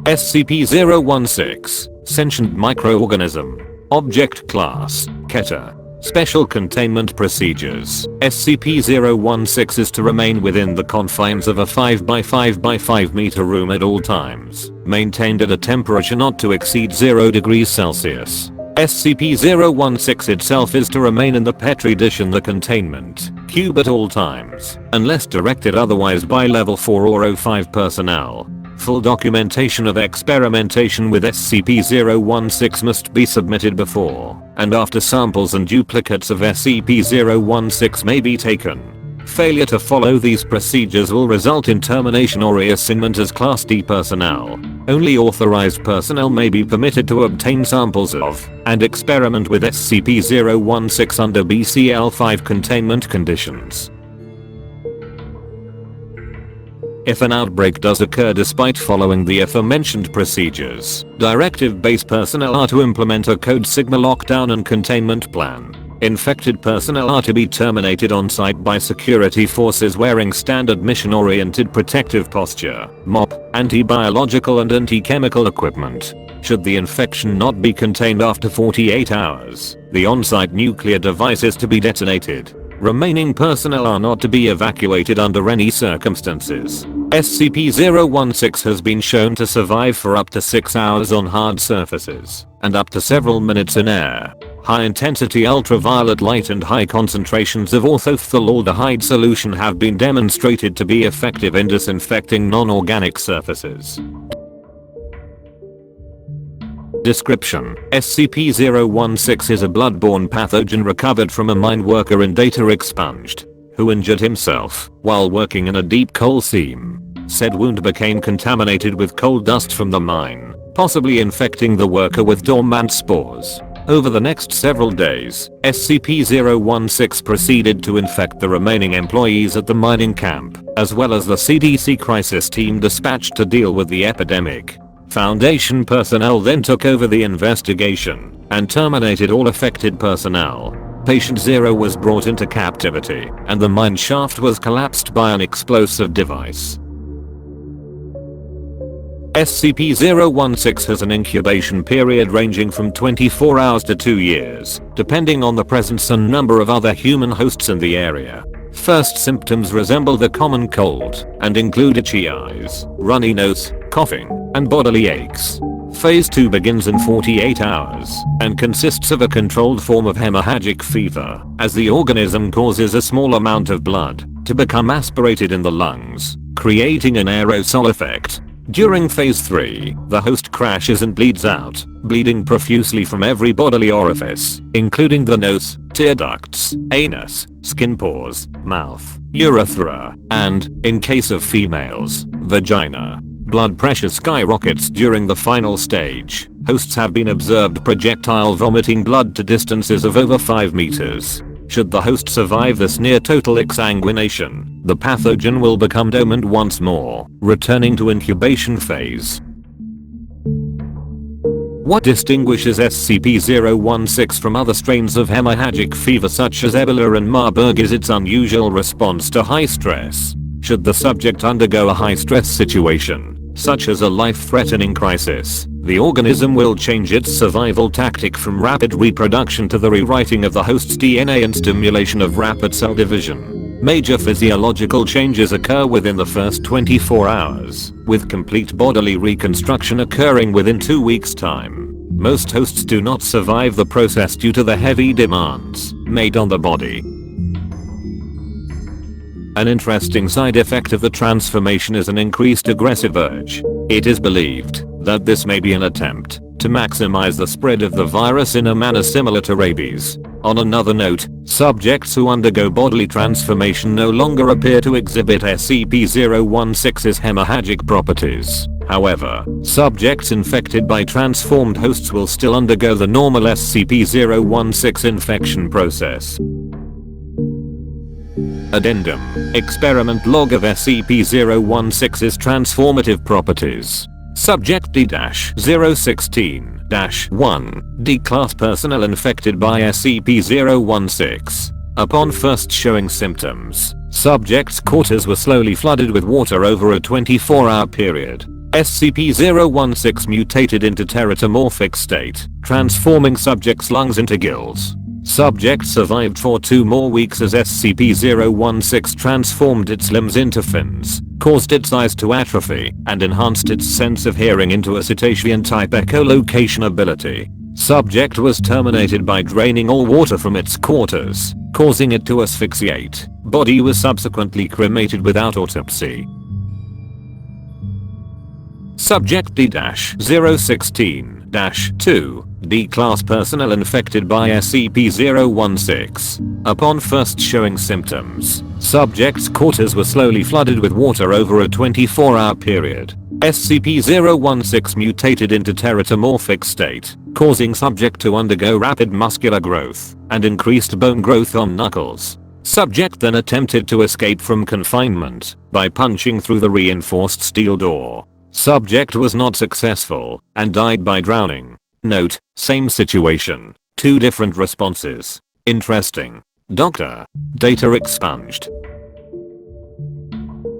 SCP-016, Sentient Micro-Organism. Object Class, Keter. Special Containment Procedures. SCP-016 is to remain within the confines of a 5 by 5 by 5 meter room at all times, maintained at a temperature not to exceed 0 degrees Celsius. SCP-016 itself is to remain in the Petri dish in the containment cube at all times, unless directed otherwise by Level 4 or O5 personnel. Full documentation of experimentation with SCP-016 must be submitted before and after samples and duplicates of SCP-016 may be taken. Failure to follow these procedures will result in termination or reassignment as Class D personnel. Only authorized personnel may be permitted to obtain samples of and experiment with SCP-016 under BCL-5 containment conditions. If an outbreak does occur despite following the aforementioned procedures, Directive Base personnel are to implement a Code Sigma lockdown and containment plan. Infected personnel are to be terminated on site by security forces wearing standard mission-oriented protective posture, MOP, anti-biological and anti-chemical equipment. Should the infection not be contained after 48 hours, the on-site nuclear device is to be detonated. Remaining personnel are not to be evacuated under any circumstances. SCP-016 has been shown to survive for up to 6 hours on hard surfaces, and up to several minutes in air. High-intensity ultraviolet light and high concentrations of orthophthalealdehyde solution have been demonstrated to be effective in disinfecting non-organic surfaces. Description: SCP-016 is a blood-borne pathogen recovered from a mine worker in data expunged, who injured himself while working in a deep coal seam. Said wound became contaminated with coal dust from the mine, possibly infecting the worker with dormant spores. Over the next several days, SCP-016 proceeded to infect the remaining employees at the mining camp, as well as the CDC crisis team dispatched to deal with the epidemic. Foundation personnel then took over the investigation and terminated all affected personnel. Patient 0 was brought into captivity, and the mine shaft was collapsed by an explosive device. SCP-016 has an incubation period ranging from 24 hours to 2 years, depending on the presence and number of other human hosts in the area. First symptoms resemble the common cold and include itchy eyes, runny nose, coughing, and bodily aches. Phase 2 begins in 48 hours and consists of a controlled form of hemorrhagic fever, as the organism causes a small amount of blood to become aspirated in the lungs, creating an aerosol effect. During phase 3, the host crashes and bleeds out, bleeding profusely from every bodily orifice, including the nose, tear ducts, anus, skin pores, mouth, urethra, and, in case of females, vagina. Blood pressure skyrockets during the final stage. Hosts have been observed projectile vomiting blood to distances of over 5 meters. Should the host survive this near total exsanguination, the pathogen will become dormant once more, returning to incubation phase. What distinguishes SCP-016 from other strains of hemorrhagic fever such as Ebola and Marburg is its unusual response to high stress. Should the subject undergo a high-stress situation, such as a life-threatening crisis, the organism will change its survival tactic from rapid reproduction to the rewriting of the host's DNA and stimulation of rapid cell division. Major physiological changes occur within the first 24 hours, with complete bodily reconstruction occurring within 2 weeks' time. Most hosts do not survive the process due to the heavy demands made on the body. An interesting side effect of the transformation is an increased aggressive urge. It is believed that this may be an attempt to maximize the spread of the virus in a manner similar to rabies. On another note, subjects who undergo bodily transformation no longer appear to exhibit SCP-016's hemorrhagic properties. However, subjects infected by transformed hosts will still undergo the normal SCP-016 infection process. Addendum: Experiment log of SCP-016's transformative properties. Subject D-016-1 D-Class personnel infected by SCP-016. Upon first showing symptoms, subject's quarters were slowly flooded with water over a 24-hour period. SCP-016 mutated into teratomorphic state, transforming subject's lungs into gills. Subject survived for 2 more weeks as SCP-016 transformed its limbs into fins, caused its eyes to atrophy, and enhanced its sense of hearing into a cetacean-type echolocation ability. Subject was terminated by draining all water from its quarters, causing it to asphyxiate. Body was subsequently cremated without autopsy. Subject D-016-2 D-Class personnel infected by SCP-016. Upon first showing symptoms, subject's quarters were slowly flooded with water over a 24-hour period. SCP-016 mutated into teratomorphic state, causing subject to undergo rapid muscular growth and increased bone growth on knuckles. Subject then attempted to escape from confinement by punching through the reinforced steel door. Subject was not successful and died by drowning. Note, same situation, 2 different responses. Interesting. Doctor. Data expunged.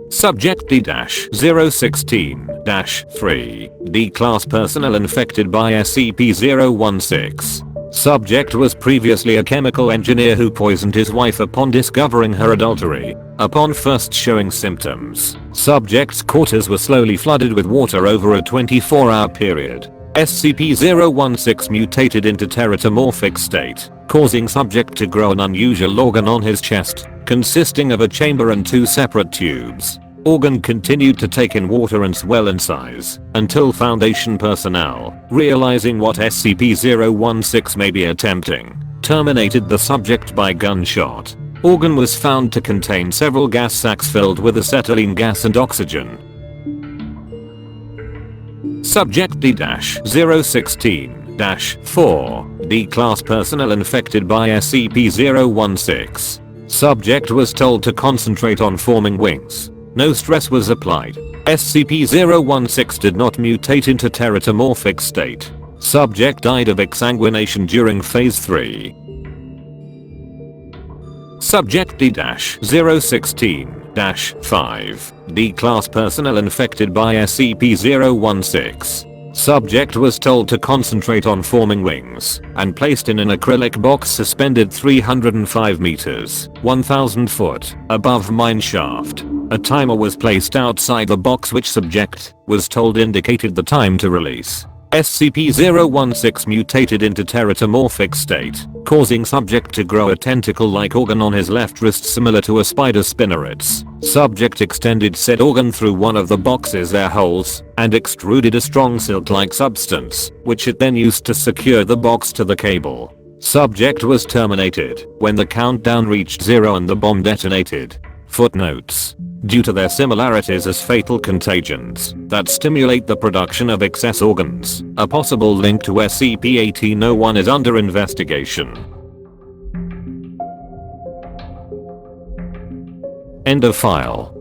Subject D-016-3 D-Class personnel infected by SCP-016. Subject was previously a chemical engineer who poisoned his wife upon discovering her adultery. Upon first showing symptoms, subject's quarters were slowly flooded with water over a 24-hour period. SCP-016 mutated into teratomorphic state, causing subject to grow an unusual organ on his chest, consisting of a chamber and 2 separate tubes. Organ continued to take in water and swell in size, until Foundation personnel, realizing what SCP-016 may be attempting, terminated the subject by gunshot. Organ was found to contain several gas sacs filled with acetylene gas and oxygen. Subject D-016-4 D-Class personnel infected by SCP-016. Subject was told to concentrate on forming wings. No stress was applied. SCP-016 did not mutate into teratomorphic state. Subject died of exsanguination during Phase 3. Subject D-016-5 D-Class personnel infected by SCP-016. Subject was told to concentrate on forming wings and placed in an acrylic box suspended 305 meters, 1000 foot, above mine shaft. A timer was placed outside the box which subject was told indicated the time to release. SCP-016 mutated into teratomorphic state, causing subject to grow a tentacle-like organ on his left wrist similar to a spider spinneret's. Subject extended said organ through one of the box's air holes and extruded a strong silk-like substance, which it then used to secure the box to the cable. Subject was terminated when the countdown reached 0 and the bomb detonated. Footnotes. Due to their similarities as fatal contagions that stimulate the production of excess organs, a possible link to SCP-1801 is under investigation. End of file.